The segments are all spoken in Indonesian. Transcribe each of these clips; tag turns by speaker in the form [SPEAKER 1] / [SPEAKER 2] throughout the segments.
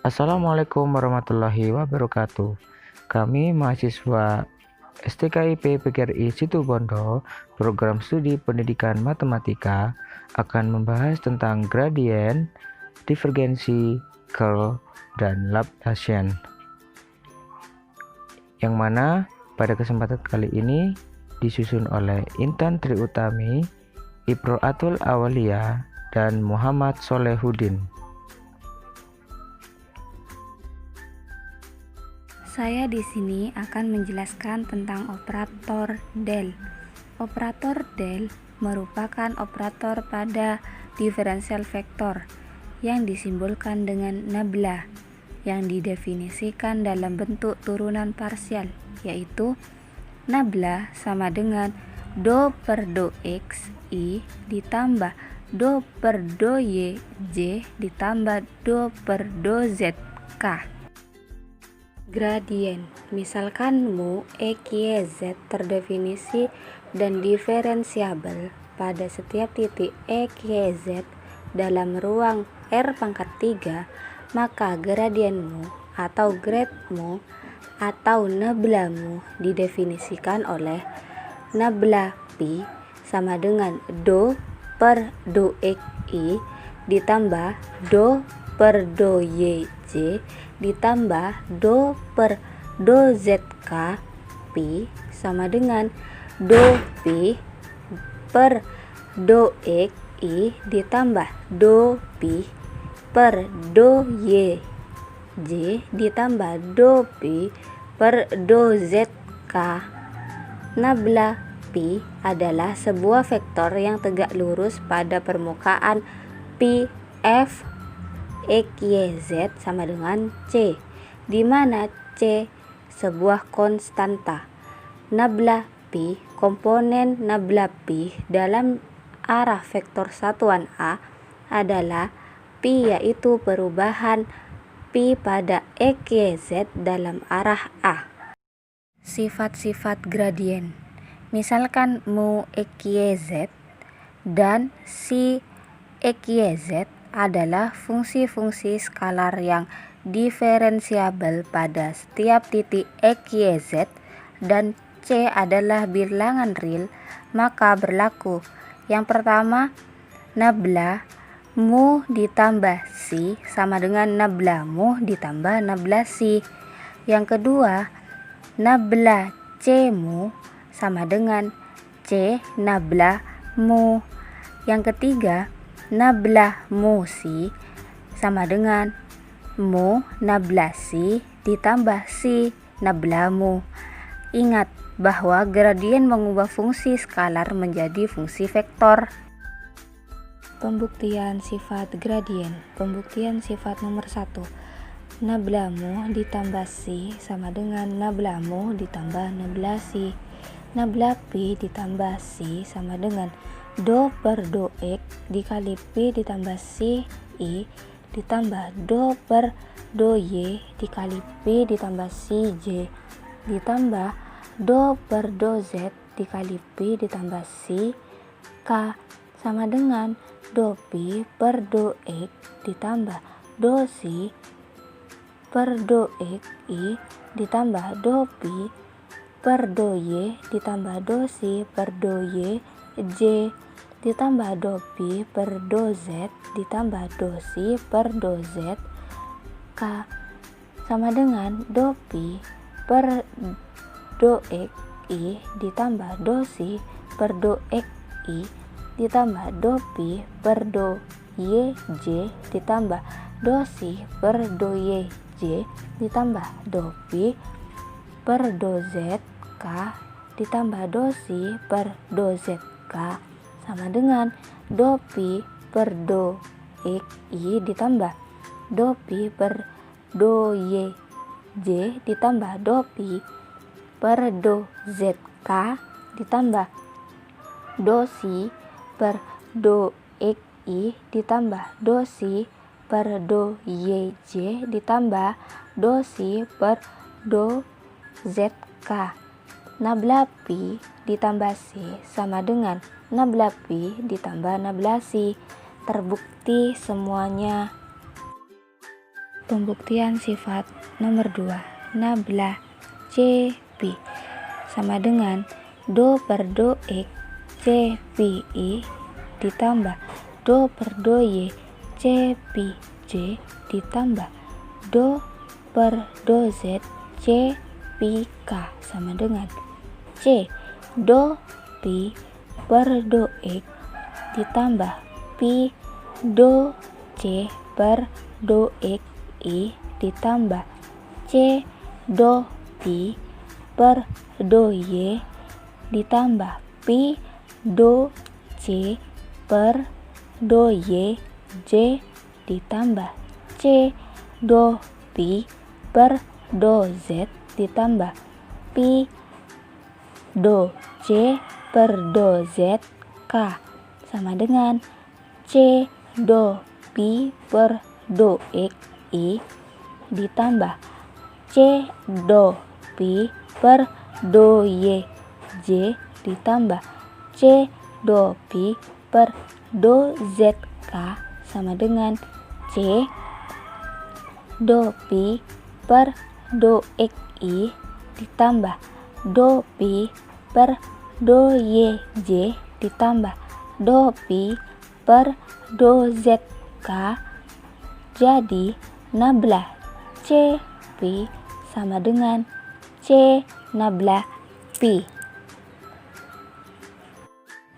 [SPEAKER 1] Assalamualaikum warahmatullahi wabarakatuh. Kami mahasiswa STKIP PGRI Situbondo, program studi pendidikan matematika, akan membahas tentang gradien, divergensi, curl, dan Laplacian. Yang mana pada kesempatan kali ini disusun oleh Intan Triutami, Ibro Atul Awalia, dan Muhammad Solehuddin.
[SPEAKER 2] Saya di sini akan menjelaskan tentang operator del. Operator del merupakan operator pada diferensial vektor yang disimbolkan dengan nabla yang didefinisikan dalam bentuk turunan parsial, yaitu nabla sama dengan do per do x i ditambah do per do y j ditambah do per do z k. Gradien, misalkan mu x, y, z terdefinisi dan diferensiabel pada setiap titik x, y, z dalam ruang R pangkat 3, maka gradienmu atau gradmu atau nablamu didefinisikan oleh nabla pi sama dengan do per do x i ditambah do per do y j ditambah do per do zk pi sama dengan do pi per do x i ditambah do pi per do y j ditambah do pi per do zk. Nabla pi adalah sebuah vektor yang tegak lurus pada permukaan pi f x, y, z sama dengan c, di mana c sebuah konstanta. Nabla pi, komponen nabla pi dalam arah vektor satuan A adalah pi, yaitu perubahan pi pada x, y, z dalam arah A. Sifat-sifat gradien, misalkan mu x, y, z dan si x, y, z adalah fungsi-fungsi skalar yang diferensiabel pada setiap titik x, y, z dan c adalah bilangan real, maka berlaku yang pertama, nabla mu ditambah si sama dengan nabla mu ditambah nabla si. Yang kedua, nabla c mu sama dengan c nabla mu. Yang ketiga, nabla mu si sama dengan mu nabla si ditambah si nabla mu. Ingat bahwa gradien mengubah fungsi skalar menjadi fungsi vektor. Pembuktian sifat gradien. Pembuktian sifat nomor 1. Nabla mu ditambah si sama dengan nabla mu ditambah nabla si. Nabla pi ditambah si sama dengan do per do x dikali pi ditambah si i ditambah do per do y dikali pi ditambah si j ditambah do per do z dikali pi ditambah si k sama dengan do pi per do x ditambah do si per do x i ditambah do pi per do y ditambah do si per do y j ditambah do pi per do z ditambah do si per do z k sama dengan do pi per do x i ditambah do si per do x i ditambah do pi per do y j ditambah do si per do y j ditambah do pi per do z k ditambah do si per do z k sama dengan do pi per do x i ditambah do pi per do y j ditambah do pi per do z k ditambah do si per do x i ditambah do si per do y j ditambah do si per do z k. Nabla pi ditambah si sama dengan nabla pi ditambah nabla si. Terbukti semuanya. Pembuktian sifat nomor 2. Nabla C pi sama dengan do per do X C pi I ditambah do per do Y C pi J ditambah do per do Z C pi K sama dengan C do pi per do X ditambah pi do C per do X I ditambah C do pi per do Y ditambah pi do C per do Y J ditambah C do pi per do Z ditambah pi do C per do Z K sama dengan C do pi per do X I ditambah C do pi per do Y J ditambah C do pi per do Z K sama dengan C do pi per do X I ditambah do pi per do Y J ditambah do pi per do Z K. Jadi nabla C pi sama dengan C nabla pi.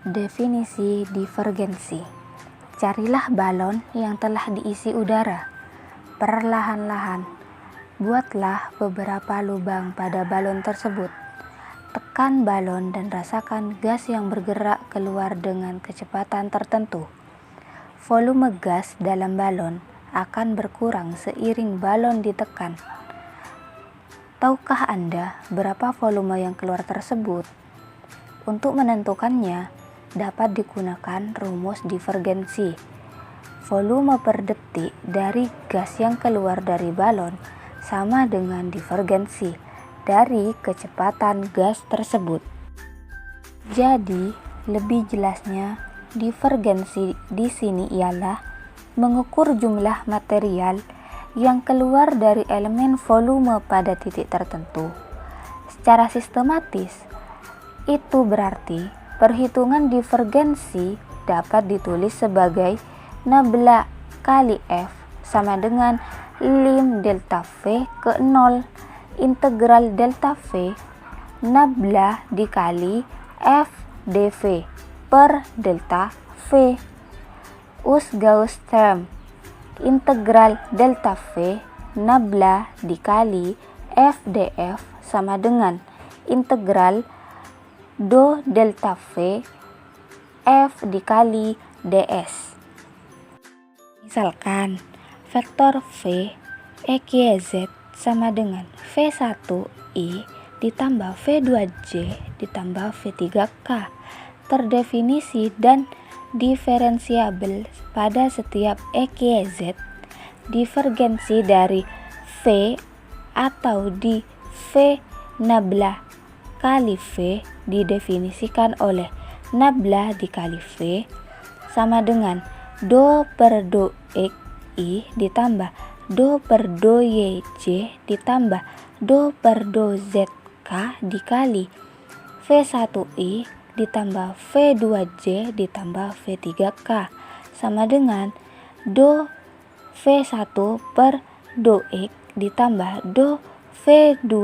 [SPEAKER 2] Definisi divergensi. Carilah balon yang telah diisi udara. Perlahan-lahan, buatlah beberapa lubang pada balon tersebut. Tekan balon dan rasakan gas yang bergerak keluar dengan kecepatan tertentu. Volume gas dalam balon akan berkurang seiring balon ditekan. Tahukah Anda berapa volume yang keluar tersebut? Untuk menentukannya, dapat digunakan rumus divergensi. Volume per detik dari gas yang keluar dari balon sama dengan divergensi dari kecepatan gas tersebut. Jadi, lebih jelasnya, divergensi di sini ialah mengukur jumlah material yang keluar dari elemen volume pada titik tertentu secara sistematis. Itu berarti perhitungan divergensi dapat ditulis sebagai nabla kali F sama dengan lim delta V ke 0 integral delta V nabla dikali F dV per delta V. Us-Gauss term integral delta V nabla dikali F dF sama dengan integral do delta V F dikali ds. Misalkan vektor V EQZ sama dengan V1I ditambah V2J ditambah V3K terdefinisi dan diferensiabel pada setiap EQZ. Divergensi dari V atau di V nabla kali V didefinisikan oleh nabla dikali V sama dengan do per do X I ditambah do per do Y J ditambah do per do Z K dikali V1I ditambah V2J ditambah V3K sama dengan do V1 per do X ditambah do V2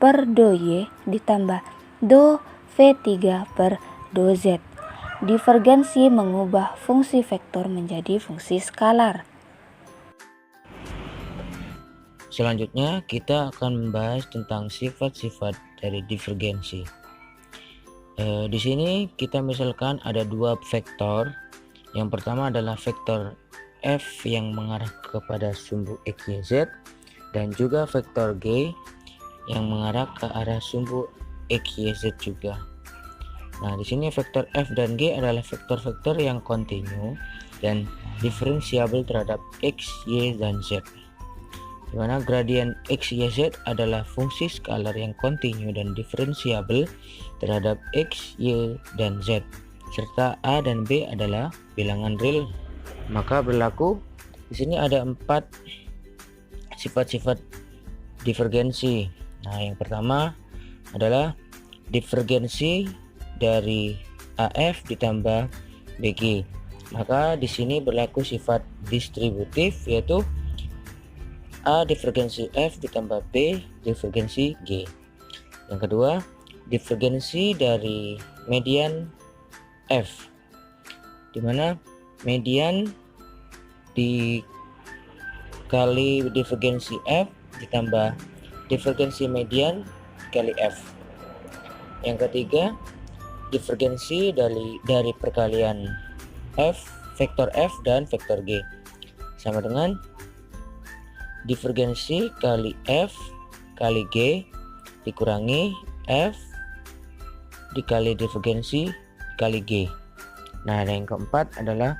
[SPEAKER 2] per do Y ditambah do V3 per do Z. Divergensi mengubah fungsi vektor menjadi fungsi skalar.
[SPEAKER 1] Selanjutnya kita akan membahas tentang sifat-sifat dari divergensi. Di sini kita misalkan ada dua vektor. Yang pertama adalah vektor F yang mengarah kepada sumbu EQZ dan juga vektor G yang mengarah ke arah sumbu EQZ juga. Nah, di sini vektor F dan G adalah vektor-vektor yang kontinu dan diferensiabel terhadap X, Y, dan Z. Di mana gradien X, Y, Z adalah fungsi skalar yang kontinu dan diferensiabel terhadap X, Y, dan Z, serta A dan B adalah bilangan real. Maka berlaku di sini ada 4 sifat-sifat divergensi. Nah, yang pertama adalah divergensi dari AF ditambah BG. Maka di sini berlaku sifat distributif, yaitu A divergensi F ditambah B divergensi G. Yang kedua, divergensi dari median F, di mana median dikali divergensi F ditambah divergensi median kali F. Yang ketiga, divergensi dari perkalian F, vektor F dan vektor G sama dengan divergensi kali F kali G dikurangi F dikali divergensi kali G. Nah, yang keempat adalah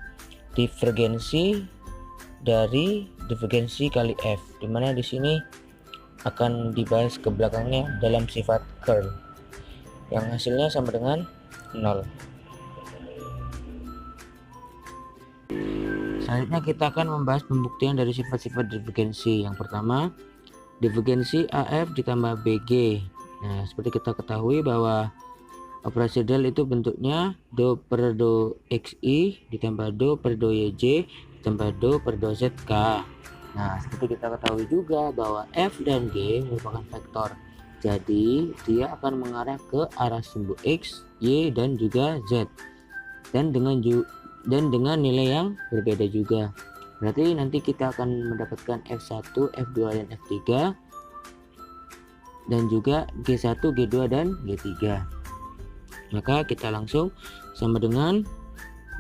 [SPEAKER 1] divergensi dari divergensi kali F, dimana di sini akan dibahas ke belakangnya dalam sifat curl yang hasilnya sama dengan 0. Selanjutnya kita akan membahas pembuktian dari sifat-sifat divergensi. Yang pertama, divergensi AF ditambah BG. Nah, seperti kita ketahui bahwa operasi del itu bentuknya do per do xi ditambah do per do yj ditambah do per do zk. Nah, seperti kita ketahui juga bahwa F dan G merupakan vektor, jadi dia akan mengarah ke arah sumbu X, Y, dan juga Z, dan dengan nilai yang berbeda juga. Berarti nanti kita akan mendapatkan F1, F2, dan F3, dan juga G1, G2, dan G3. Maka kita langsung sama dengan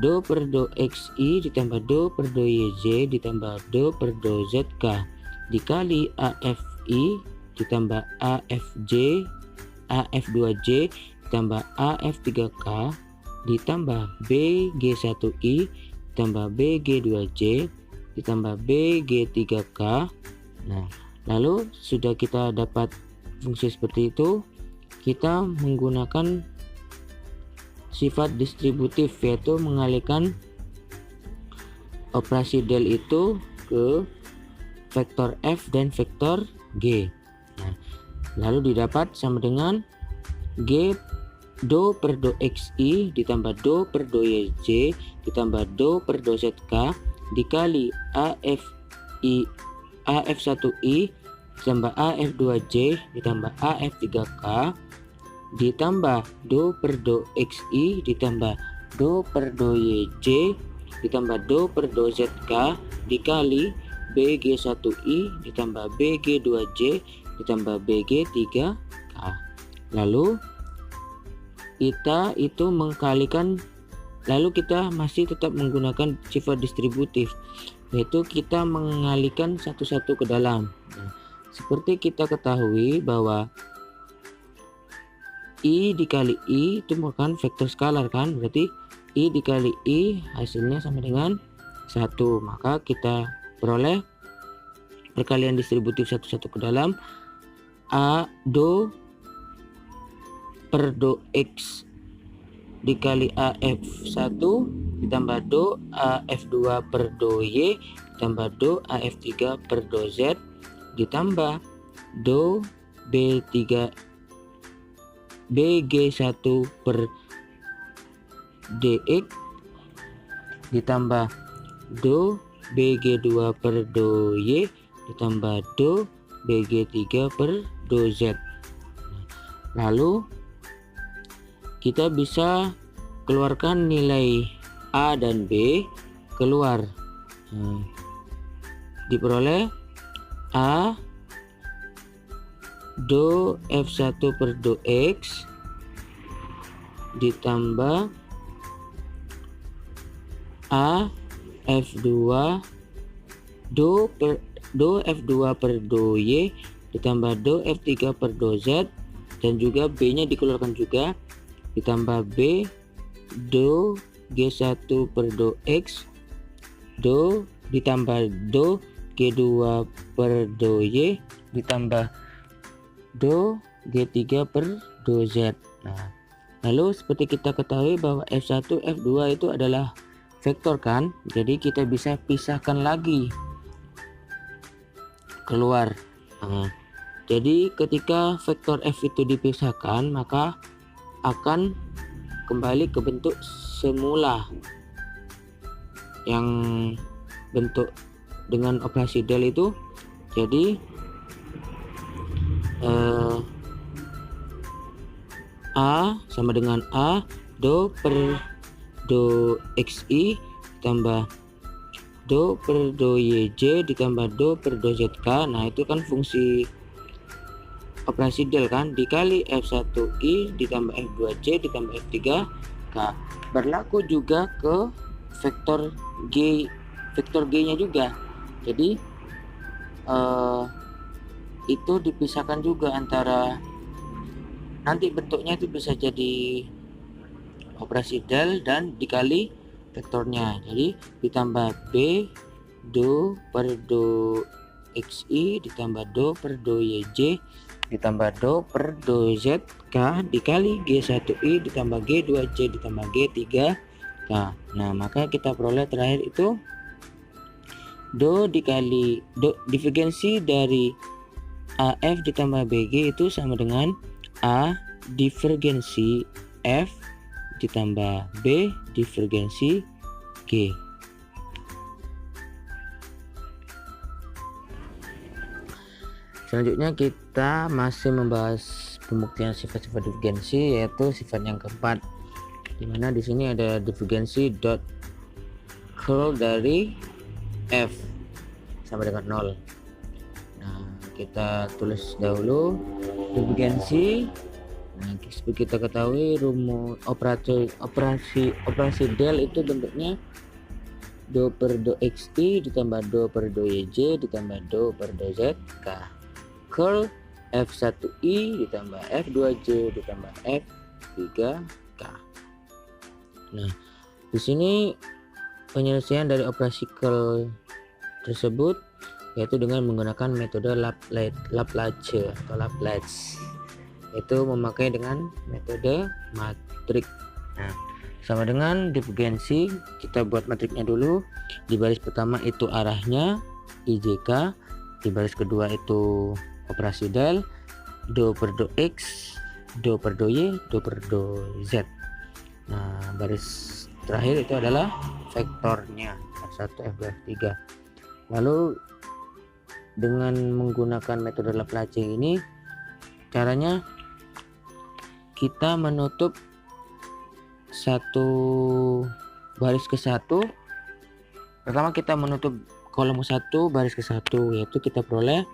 [SPEAKER 1] do per do xi ditambah do per do yj ditambah do per do zk dikali AFI ditambah AFJ AF2J ditambah AF3K ditambah BG1I ditambah BG2J ditambah BG3K. Nah, lalu sudah kita dapat fungsi seperti itu, kita menggunakan sifat distributif, yaitu mengalihkan operasi del itu ke vektor F dan vektor G. Nah, lalu didapat sama dengan G do per do xi ditambah do per do yj ditambah do per do zk dikali AF1i ditambah AF2j ditambah AF3k ditambah do per do xi ditambah do per do yj ditambah do per do zk dikali bg1i ditambah bg2j ditambah bg3k. Lalu kita itu mengkalikan, lalu kita masih tetap menggunakan sifat distributif, yaitu kita mengalihkan satu-satu ke dalam. Nah, seperti kita ketahui bahwa I dikali I itu merupakan vektor skalar kan, berarti I dikali I hasilnya sama dengan 1. Maka kita peroleh perkalian distributif satu-satu ke dalam A do per do X dikali AF1 ditambah do AF2 per do Y ditambah do AF3 per do Z ditambah do B3 BG1 per DX ditambah do BG2 per do Y ditambah do BG3 per do Z. Lalu kita bisa keluarkan nilai A dan B keluar. Diperoleh A do F1 per do X ditambah A F2 do F2 per do Y ditambah do F3 per do Z, dan juga B nya dikeluarkan juga, ditambah B do G1 per do X do ditambah do G2 per do Y ditambah do G3 per do Z. Nah, lalu seperti kita ketahui bahwa F1 F2 itu adalah vektor kan, jadi kita bisa pisahkan lagi keluar. Nah, jadi ketika vektor F itu dipisahkan, maka akan kembali ke bentuk semula yang bentuk dengan operasi del itu. Jadi A sama dengan A do per do xi ditambah do per do yj ditambah do per do zk. Nah, itu kan fungsi operasi del kan, dikali f1i ditambah f2j ditambah f3k. Berlaku juga ke vektor g nya juga. Jadi itu dipisahkan juga antara, nanti bentuknya itu bisa jadi operasi del dan dikali vektornya. Jadi ditambah b do per do xi ditambah do per do yj ditambah do per do zk dikali g1i ditambah g2j ditambah g3k. Nah, maka kita peroleh terakhir itu do dikali do divergensi dari AF ditambah BG itu sama dengan A divergensi F ditambah B divergensi G. Selanjutnya kita masih membahas pembuktian sifat-sifat divergensi, yaitu sifat yang keempat, dimana di sini ada divergensi dot curl dari F sama dengan 0. Nah, kita tulis dahulu divergensi. Nah, seperti kita ketahui rumus operasi del itu bentuknya do per do xi ditambah do per do yj ditambah do per do zk. Curl f1i ditambah f2j ditambah f3k. Nah, di sini penyelesaian dari operasi curl tersebut yaitu dengan menggunakan metode Laplace atau Laplace, yaitu memakai dengan metode matrik. Nah, sama dengan divergensi, kita buat matriknya dulu. Di baris pertama itu arahnya IJK, di baris kedua itu operasi del, do per do x, do per do y, do per do z. Nah, baris terakhir itu adalah vektornya F1, F2, F3. Lalu dengan menggunakan metode Laplace ini, caranya kita menutup satu baris ke satu. Pertama kita menutup kolom ke 1 baris ke 1, yaitu kita peroleh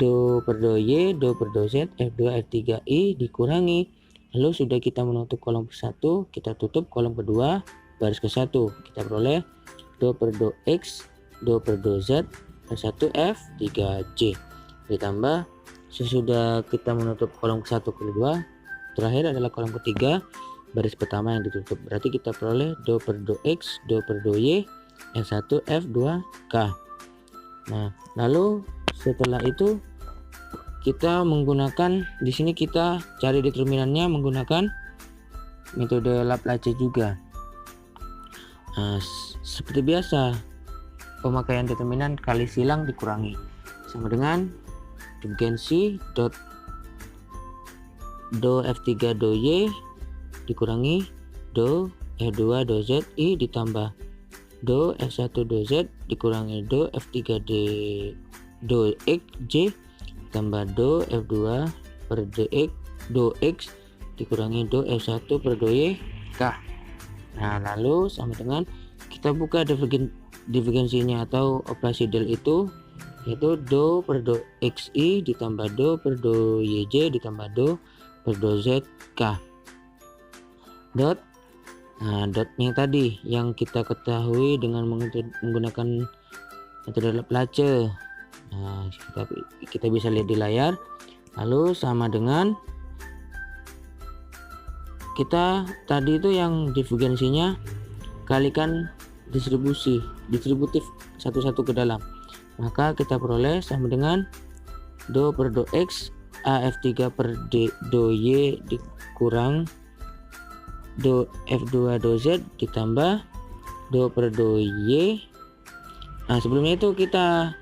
[SPEAKER 1] do per do y, do per do z, f2, f3i dikurangi. Lalu sudah kita menutup kolom ke 1, kita tutup kolom kedua baris ke 1, kita peroleh do per do x, do per do z, f1, f3j. Ditambah sesudah kita menutup kolom ke 1 kedua, terakhir adalah kolom ketiga baris pertama yang ditutup. Berarti kita peroleh do per do x, do per do y, f1, f2k. Nah, lalu setelah itu kita menggunakan, di sini kita cari determinannya menggunakan metode Laplace juga. Nah, seperti biasa pemakaian determinan kali silang dikurangi, sama dengan divergensi dot do f3 do y dikurangi do f2 do z i ditambah do f1 do z dikurangi do f3 do x j tambah do f2 per dx do x dikurangi do f1 per do y k. Nah, lalu sama dengan kita buka divergensinya atau operasi del itu, yaitu do per do xi ditambah do per do yj ditambah do per do zk dot. Nah, dotnya tadi yang kita ketahui dengan menggunakan metode Laplace. Nah, kita bisa lihat di layar. Lalu sama dengan kita tadi itu yang divergensinya kalikan distributif satu-satu ke dalam, maka kita peroleh sama dengan do per do x af3 per do y dikurang do f2 do z ditambah do per do y. Nah, sebelumnya itu kita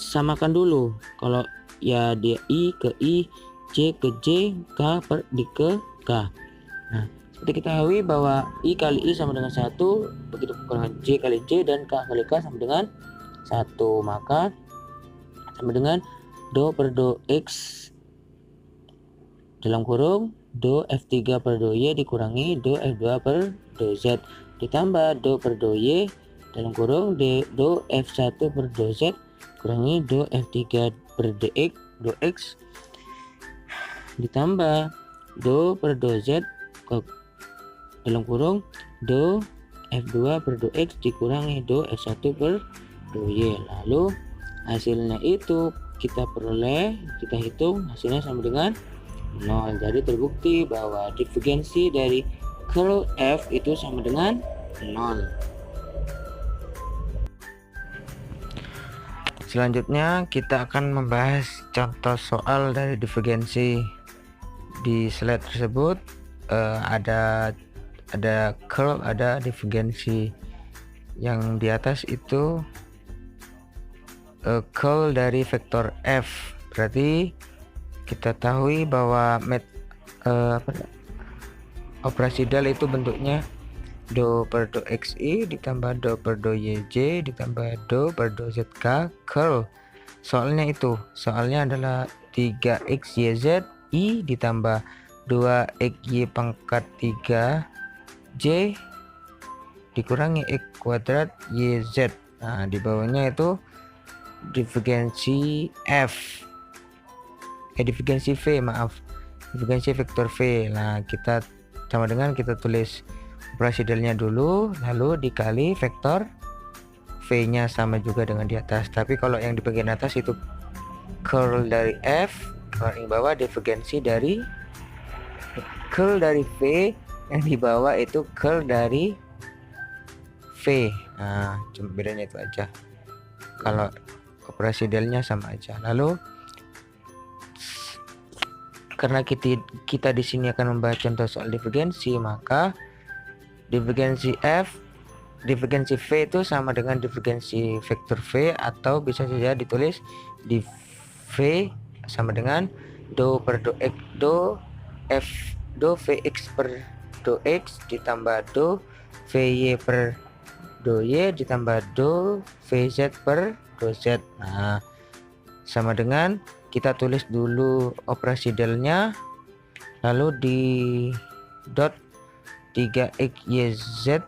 [SPEAKER 1] samakan dulu. Kalau ya dia I ke I, J ke J, K ke K. Nah, seperti kita ketahui bahwa I kali I sama dengan 1, begitu pula J kali J dan K kali K sama dengan 1, maka sama dengan do per do X dalam kurung do F3 per do Y dikurangi do F2 per do Z ditambah do per do Y dalam kurung do F1 per do Z kurangi do F3 per do X ditambah do per do Z dalam kurung do F2 per do X dikurangi do F1 per do Y. Lalu hasilnya itu kita hitung hasilnya sama dengan 0. Jadi terbukti bahwa divergensi dari curl F itu sama dengan 0. Selanjutnya kita akan membahas contoh soal dari divergensi. Di slide tersebut ada curl, ada divergensi. Yang di atas itu curl dari vektor F. Berarti kita tahu bahwa operasi del itu bentuknya do per do xi ditambah do per do yj ditambah do per do zk curl. Soalnya adalah 3x yz i ditambah 2xy pangkat 3j dikurangi x kuadrat yz. Nah, di bawahnya itu divergensi F, divergensi V, divergensi vektor V. Nah, kita sama dengan kita tulis operasi delnya dulu, lalu dikali vektor V-nya sama juga dengan di atas. Tapi kalau yang di bagian atas itu curl dari F, kalau yang bawah divergensi dari curl dari V, yang di bawah itu curl dari V. Nah, cuma bedanya itu aja. Kalau operasi delnya sama aja. Lalu karena kita di sini akan membahas contoh soal divergensi, maka divergensi V itu sama dengan divergensi vektor V, atau bisa saja ditulis di V sama dengan do per do x do Vx per do x ditambah do Vy per do y ditambah do Vz per do z. Nah, sama dengan kita tulis dulu operasi delnya, lalu di dot 3xyz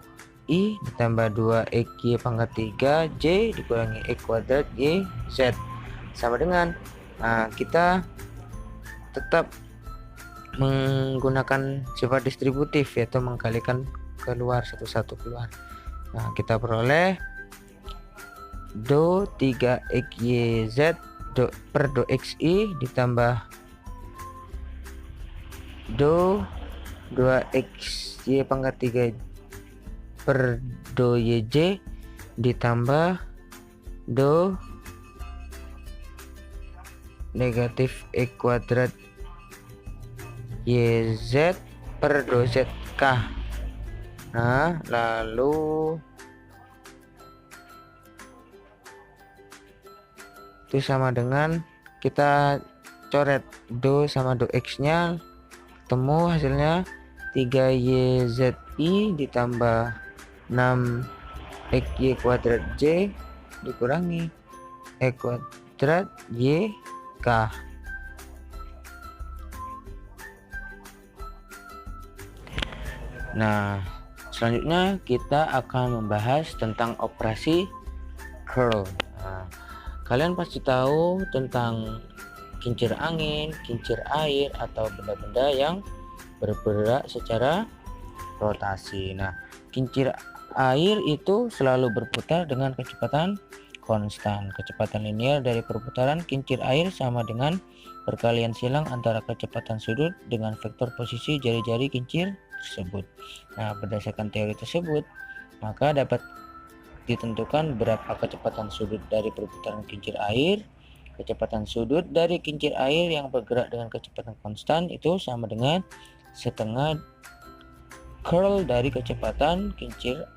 [SPEAKER 1] i ditambah 2xy pangkat 3j dikurangi x kuadrat yz sama dengan kita tetap menggunakan sifat distributif, yaitu mengkalikan keluar satu-satu keluar. Nah, kita peroleh do 3xyz per do xi ditambah do 2xy pangkat 3 per do yj ditambah do negatif x kuadrat yz per do zk. Nah, lalu itu sama dengan kita coret do sama do x nya, ketemu hasilnya 3yzi ditambah 6xy kuadrat j dikurangi x kuadrat yk. Nah, selanjutnya kita akan membahas tentang operasi curl. Nah, kalian pasti tahu tentang kincir angin, kincir air, atau benda-benda yang bergerak secara rotasi. Nah, kincir air itu selalu berputar dengan kecepatan konstan. Kecepatan linear dari perputaran kincir air sama dengan perkalian silang antara kecepatan sudut dengan vektor posisi jari-jari kincir tersebut. Nah, berdasarkan teori tersebut, maka dapat ditentukan berapa kecepatan sudut dari perputaran kincir air. Kecepatan sudut dari kincir air yang bergerak dengan kecepatan konstan itu sama dengan setengah curl dari kecepatan kincir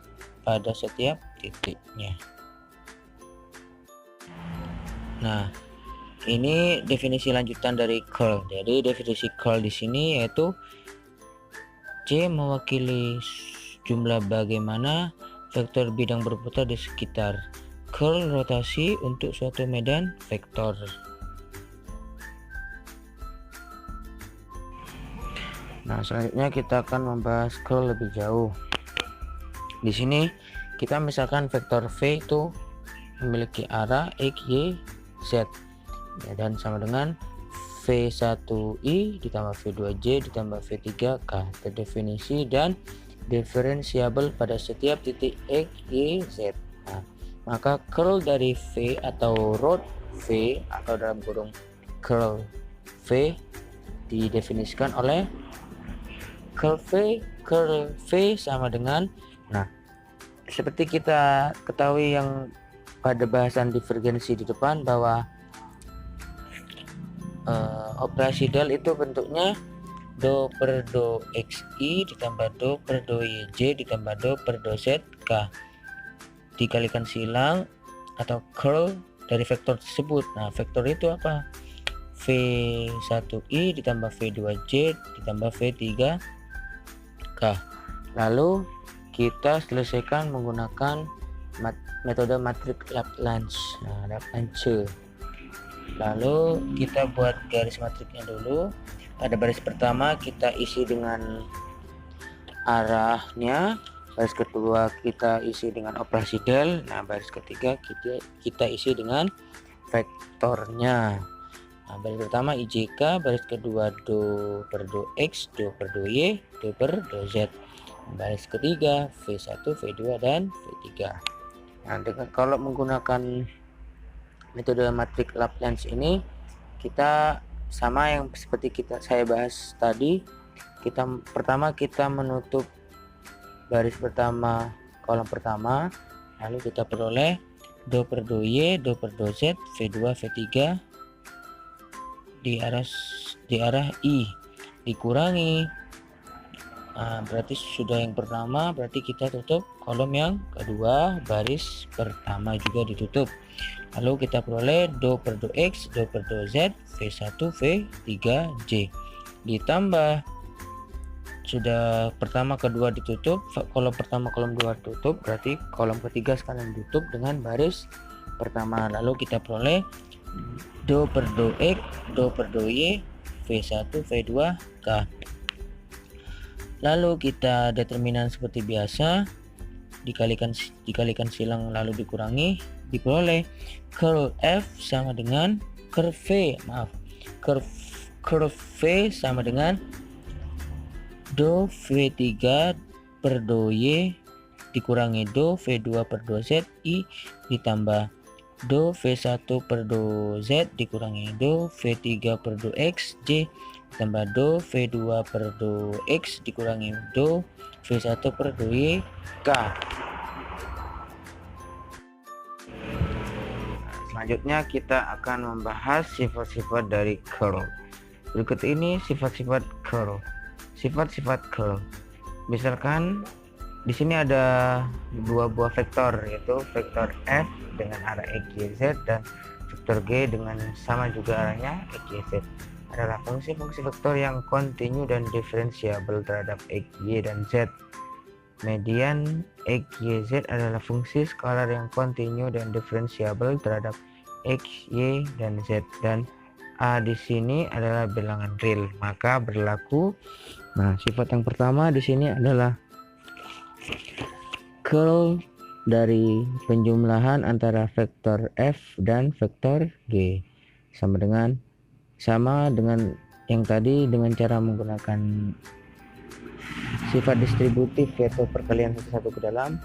[SPEAKER 1] pada setiap titiknya. Nah, ini definisi lanjutan dari curl. Jadi definisi curl di sini yaitu C mewakili jumlah bagaimana vektor bidang berputar di sekitar curl rotasi untuk suatu medan vektor. Nah, selanjutnya kita akan membahas curl lebih jauh. Di sini kita misalkan vektor V itu memiliki arah X, Y, Z, ya, dan sama dengan V1I ditambah V2J ditambah V3K terdefinisi dan diferensiabel pada setiap titik X, Y, Z. Nah, maka curl dari V atau rod V atau dalam kurung curl V didefinisikan oleh curl V sama dengan, nah, seperti kita ketahui yang pada bahasan divergensi di depan bahwa operasi del itu bentuknya do per do xi ditambah do per do yj ditambah do per do zk dikalikan silang atau curl dari vektor tersebut. Nah, vektor itu apa? V1i ditambah V2j ditambah V3k. Lalu kita selesaikan menggunakan metode matriks Laplace. Nah, Laplace. Lalu kita buat garis matriknya dulu. Pada baris pertama kita isi dengan arahnya, baris kedua kita isi dengan operasi del. Nah, baris ketiga kita isi dengan vektornya. Nah, baris pertama IJK, baris kedua do per do X, do per do Y, do per do Z. Baris ketiga V1, V2 dan V3. Nah, kalau menggunakan metode matriks Laplace ini kita sama yang seperti saya bahas tadi. Pertama kita menutup baris pertama kolom pertama, lalu kita peroleh do per do Y, do per do Z, V2, V3 di arah I dikurangi. Nah, berarti sudah yang pertama, berarti kita tutup kolom yang kedua, baris pertama juga ditutup. Lalu kita peroleh do per do X, do per do Z, V1, V3J ditambah sudah pertama kedua ditutup, kolom pertama kolom dua ditutup, berarti kolom ketiga sekalian ditutup dengan baris pertama. Lalu kita peroleh do per do X, do per do Y, V1, V2K. Lalu kita determinan seperti biasa, dikalikan silang lalu dikurangi, diperoleh curl F sama dengan curl V, curl V sama dengan do V3 per do Y dikurangi do V2 per do Z I ditambah do V1 per do Z dikurangi do V3 per do X J ditambah do V2 per do X dikurangi do V1 per do Y K. Selanjutnya kita akan membahas sifat-sifat dari curl. Berikut ini sifat-sifat curl. Sifat-sifat curl. Misalkan di sini ada dua buah vektor, yaitu vektor F dengan arah X, Y, Z dan vektor G dengan sama juga arahnya X, Y, Z. Adalah fungsi-fungsi vektor yang kontinu dan diferensiabel terhadap X, Y, dan Z. Median X, Y, Z adalah fungsi skalar yang kontinu dan diferensiabel terhadap X, Y, dan Z, dan A di sini adalah bilangan real, maka berlaku. Nah, sifat yang pertama di sini adalah curl dari penjumlahan antara vektor F dan vektor G sama dengan yang tadi dengan cara menggunakan sifat distributif yaitu perkalian satu ke dalam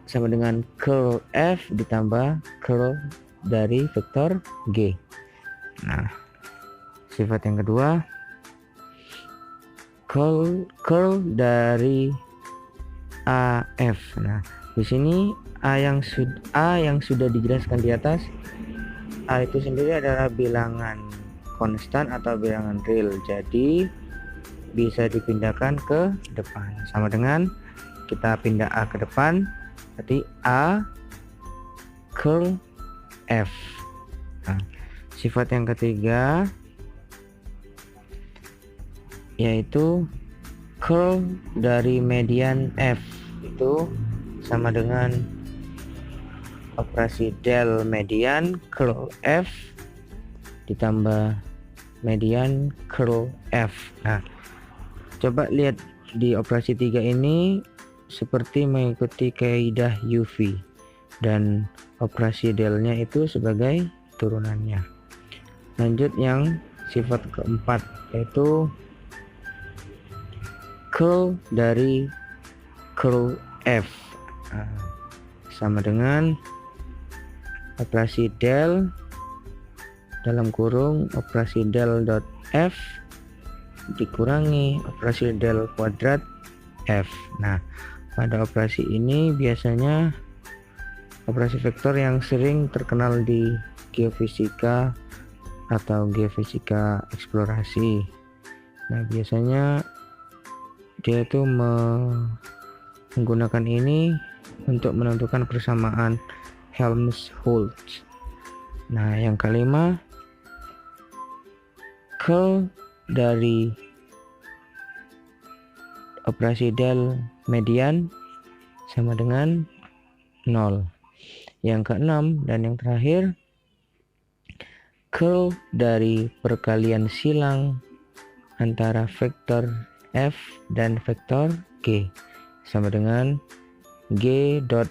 [SPEAKER 1] sama dengan curl F ditambah curl dari vektor G. Nah, sifat yang kedua curl dari AF. Nah, di sini A yang sudah dijelaskan di atas, A itu sendiri adalah bilangan konstan atau bilangan real, jadi bisa dipindahkan ke depan. Sama dengan kita pindah A ke depan, berarti A curl F. Nah, sifat yang ketiga yaitu curl dari median F itu sama dengan operasi del median curl F ditambah median curl F. Nah, coba lihat di operasi 3 ini seperti mengikuti kaidah UV dan operasi delnya itu sebagai turunannya. Lanjut yang sifat keempat yaitu curl dari curl F. Nah, sama dengan operasi del dalam kurung operasi del dot F dikurangi operasi del kuadrat F. Nah, pada operasi ini biasanya operasi vektor yang sering terkenal di geofisika atau geofisika eksplorasi. Nah, biasanya dia itu menggunakan ini untuk menentukan persamaan Helmholtz. Nah, yang kelima, curl dari operasi del median sama dengan 0. Yang keenam dan yang terakhir, curl dari perkalian silang antara vektor F dan vektor G sama dengan G dot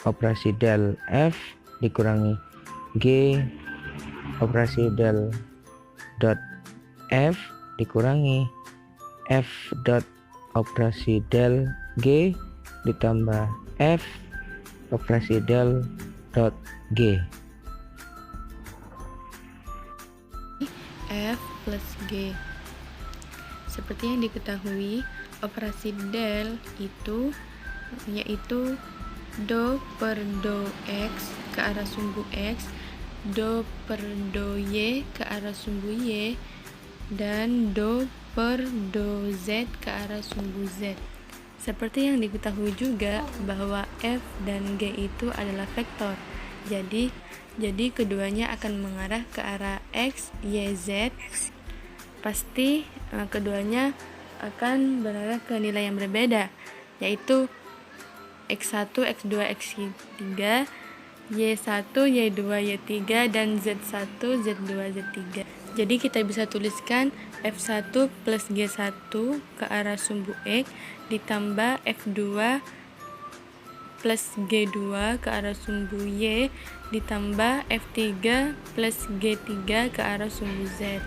[SPEAKER 1] operasi del F dikurangi G operasi del dot F dikurangi F dot operasi del G ditambah F operasi del dot G.
[SPEAKER 3] F plus G. Seperti yang diketahui, operasi del itu yaitu do per do X ke arah sumbu X, do per do Y ke arah sumbu Y, dan do per do Z ke arah sumbu Z. Seperti yang diketahui juga bahwa F dan G itu adalah vektor. Jadi keduanya akan mengarah ke arah X, Y, Z. Pasti keduanya akan berarah ke nilai yang berbeda, yaitu X1, X2, X3, Y1, Y2, Y3, dan Z1, Z2, Z3. Jadi kita bisa tuliskan F1 plus G1 ke arah sumbu X ditambah F2 plus G2 ke arah sumbu Y ditambah F3 plus G3 ke arah sumbu Z.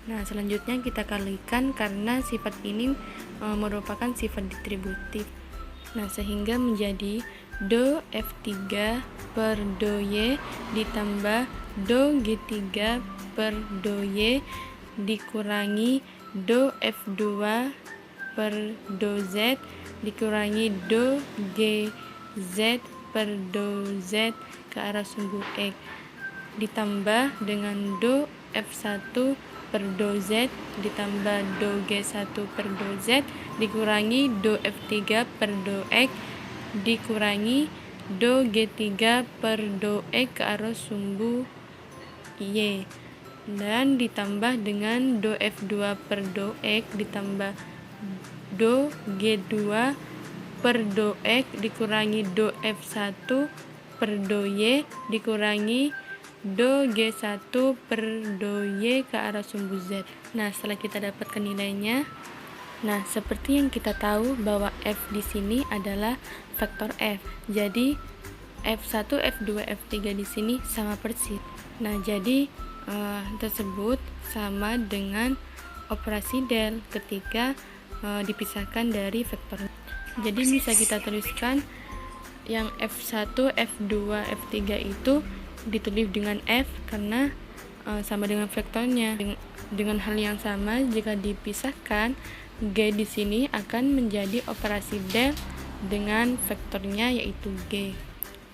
[SPEAKER 3] Nah, selanjutnya kita kalikan karena sifat ini merupakan sifat distributif. Nah, sehingga menjadi do F3 per do Y ditambah do G3 per do Y dikurangi do F2 per do Z dikurangi do GZ per do Z ke arah sumbu X ditambah dengan do F1 per do Z ditambah do G1 per do Z dikurangi do F3 per do X dikurangi do G3 per do X ke arah sumbu Y dan ditambah dengan do F2 per do X ditambah do G2 per do X dikurangi do F1 per do Y dikurangi do G1 per do Y ke arah sumbu Z. Nah, setelah kita dapatkan nilainya, nah seperti yang kita tahu bahwa F di sini adalah vektor F. Jadi F1, F2, F3 di sini sama persis. Nah, jadi tersebut sama dengan operasi del ketika dipisahkan dari vektor. Jadi bisa kita tuliskan yang F1, F2, F3 itu ditulis dengan F karena sama dengan vektornya. Dengan hal yang sama, jika dipisahkan, G di sini akan menjadi operasi del dengan vektornya yaitu G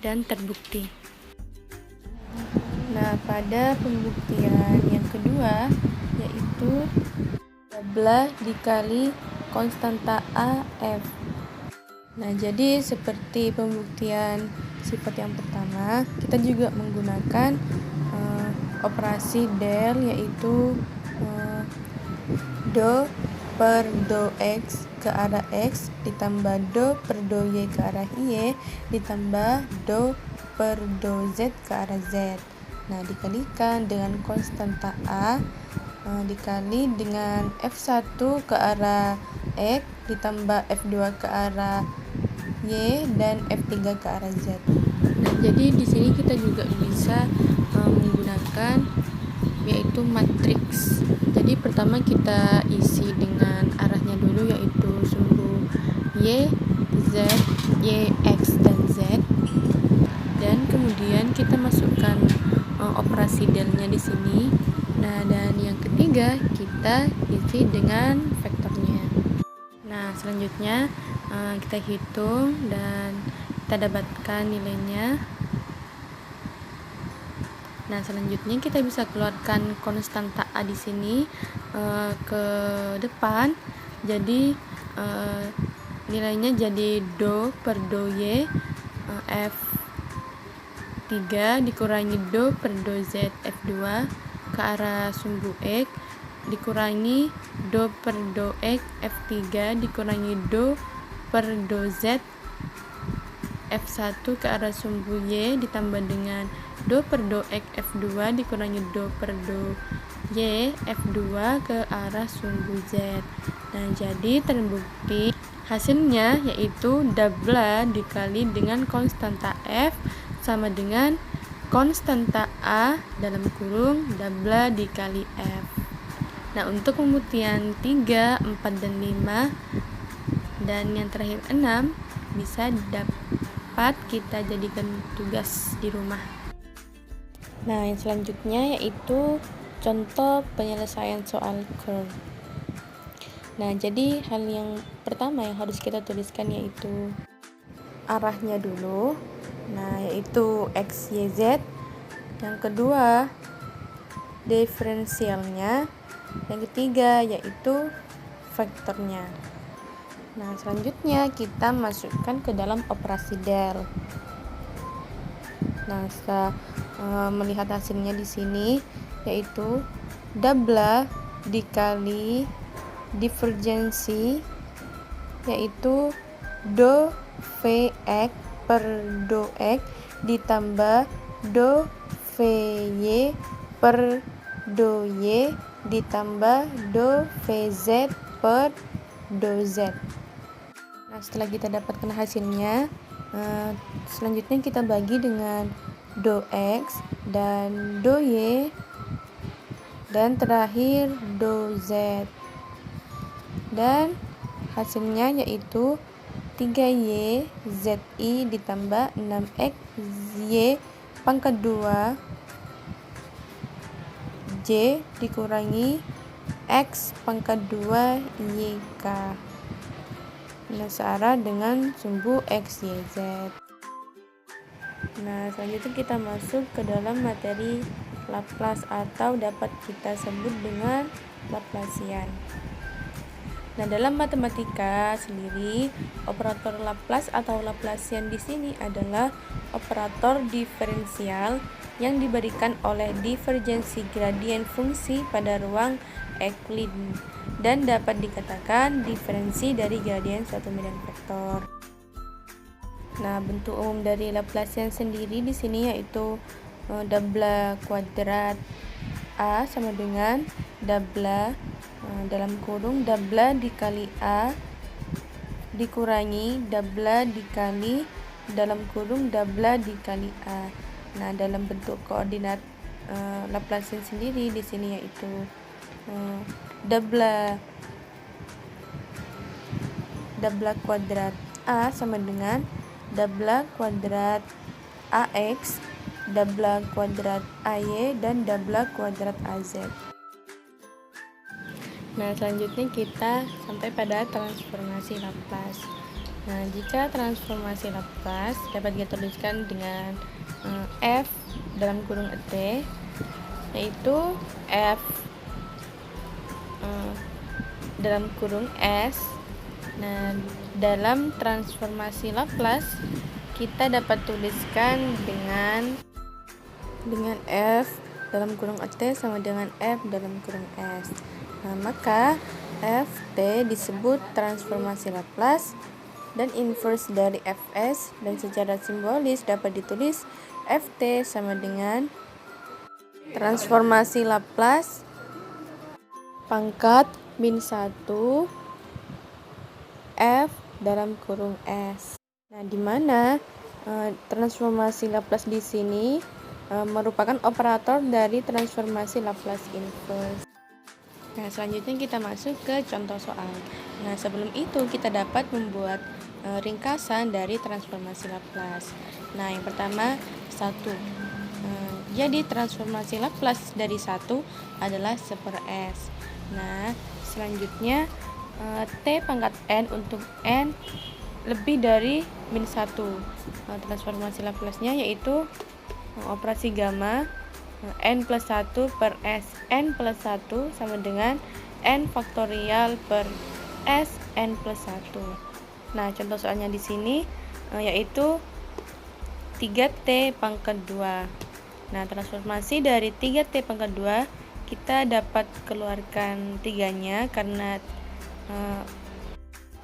[SPEAKER 3] dan terbukti. Nah, pada pembuktian yang kedua yaitu jumlah dikali konstanta A F. Nah, jadi seperti pembuktian sifat yang pertama, kita juga menggunakan operasi del, yaitu do per do x ke arah x ditambah do per do y ke arah y ditambah do per do z ke arah z. Nah, dikalikan dengan konstanta A dikali dengan F1 ke arah x ditambah F2 ke arah y dan F3 ke arah z. Nah, jadi di sini kita juga bisa menggunakan yaitu matriks. Jadi pertama kita isi dengan arahnya dulu, yaitu sumbu y, z, y, x dan z. Dan kemudian kita masukkan operasi delnya di sini. Nah, dan yang ketiga kita isi dengan vektornya. Nah, selanjutnya kita hitung dan kita dapatkan nilainya. Nah, selanjutnya kita bisa keluarkan konstanta A di sini ke depan. Jadi nilainya jadi do per do y F3 dikurangi do per do z F2 ke arah sumbu x dikurangi do per do x F3 dikurangi do per do z F1 ke arah sumbu y ditambah dengan do per do x F2 dikurangi do per do y F2 ke arah sumbu z. Nah, jadi terbukti hasilnya yaitu dabla dikali dengan konstanta F sama dengan konstanta A dalam kurung dabla dikali F. Nah, untuk pembuktian 3, 4, dan 5 dan yang terakhir 6 bisa dapat kita jadikan tugas di rumah. Nah, yang selanjutnya yaitu contoh penyelesaian soal curve. Nah, jadi hal yang pertama yang harus kita tuliskan yaitu arahnya dulu. Nah, yaitu x, y, z. Yang kedua diferensialnya. Yang ketiga yaitu vektornya. Nah, selanjutnya kita masukkan ke dalam operasi del. Nah, setelah melihat hasilnya di sini yaitu dabla dikali divergensi yaitu do Vx per do x ditambah do Vy per do y ditambah do Vz per do z. Nah, setelah kita dapatkan hasilnya, selanjutnya kita bagi dengan do x dan do y dan terakhir do z. Dan hasilnya yaitu 3y zi ditambah 6x y pangkat 2 j dikurangi x pangkat 2 yk. Nah, searah dengan sumbu x, y, z. Nah, selanjutnya kita masuk ke dalam materi Laplace atau dapat kita sebut dengan Laplacian. Nah, dalam matematika sendiri, operator Laplace atau Laplacian di sini adalah operator diferensial yang diberikan oleh divergensi gradien fungsi pada ruang Euclid dan dapat dikatakan diferensi dari gradien suatu medan vektor. Nah, bentuk umum dari Laplacian sendiri di sini yaitu dabla kuadrat A sama dengan dabla dalam kurung dabla dikali A dikurangi dabla dikali dalam kurung dabla dikali A. Nah, dalam bentuk koordinat Laplacian sendiri di sini yaitu dabla kuadrat A sama dengan dabla kuadrat AX, dabla kuadrat AY, dan dabla kuadrat AZ. Nah, selanjutnya kita sampai pada transformasi Laplace. Nah, jika transformasi Laplace dapat kita tuliskan dengan F dalam kurung T, yaitu F dalam kurung S. Nah, dalam transformasi Laplace kita dapat tuliskan dengan F dalam kurung T sama dengan F dalam kurung S. Nah, maka Ft disebut transformasi Laplace dan inverse dari Fs, dan secara simbolis dapat ditulis Ft sama dengan transformasi Laplace pangkat min 1 F dalam kurung S. Nah, di mana transformasi Laplace di sini merupakan operator dari transformasi Laplace inverse. Nah, selanjutnya kita masuk ke contoh soal. Nah, sebelum itu kita dapat membuat ringkasan dari transformasi Laplace. Nah, yang pertama 1. Jadi transformasi Laplace dari 1 adalah 1/s. Nah, selanjutnya T pangkat N untuk N lebih dari min 1. Transformasi Laplace-nya yaitu operasi gamma N plus 1 per S N plus 1 sama dengan N faktorial per S N plus 1. Nah, contoh soalnya di sini yaitu 3T pangkat 2. Nah, transformasi dari 3T pangkat 2 kita dapat keluarkan 3-nya karena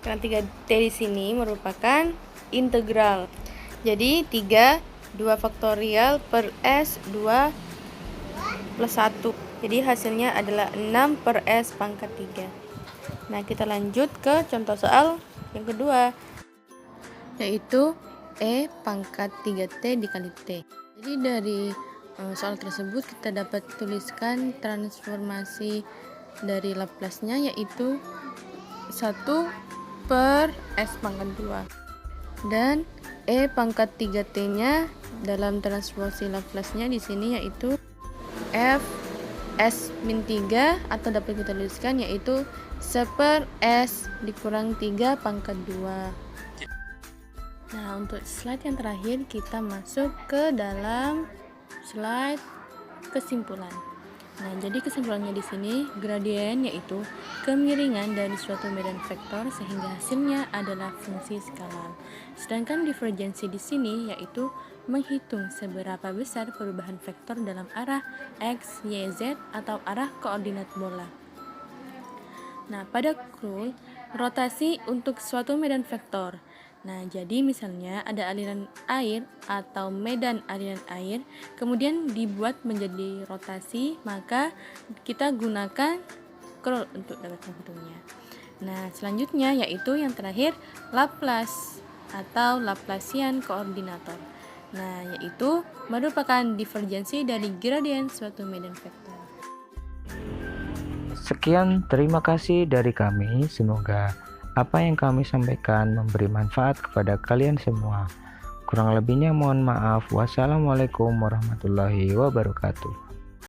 [SPEAKER 3] 3T di sini merupakan integral. Jadi 3 2 faktorial per S 2 plus 1. Jadi hasilnya adalah 6 per S pangkat 3. Nah, kita lanjut ke contoh soal yang kedua, yaitu E pangkat 3T dikali T. Jadi dari soal tersebut kita dapat tuliskan transformasi dari Laplace-nya yaitu 1 per S pangkat 2. Dan E pangkat 3T-nya dalam transformasi Laplace-nya di sini yaitu F S min 3, atau dapat kita tuliskan yaitu 1 S dikurang 3 pangkat 2. Nah, untuk slide yang terakhir kita masuk ke dalam slide kesimpulan. Nah, jadi kesimpulannya di sini gradien yaitu kemiringan dari suatu medan vektor sehingga hasilnya adalah fungsi skalar. Sedangkan divergensi di sini yaitu menghitung seberapa besar perubahan vektor dalam arah x, y, z atau arah koordinat bola. Nah, pada rule rotasi untuk suatu medan vektor. Nah, jadi misalnya ada aliran air atau medan aliran air, kemudian dibuat menjadi rotasi, maka kita gunakan curl untuk dapat menghitungnya. Nah, selanjutnya yaitu yang terakhir Laplace atau Laplacian koordinator. Nah, yaitu merupakan divergensi dari gradien suatu medan vektor.
[SPEAKER 1] Sekian, terima kasih dari kami. Semoga apa yang kami sampaikan memberi manfaat kepada kalian semua. Kurang lebihnya mohon maaf. Wassalamualaikum warahmatullahi wabarakatuh.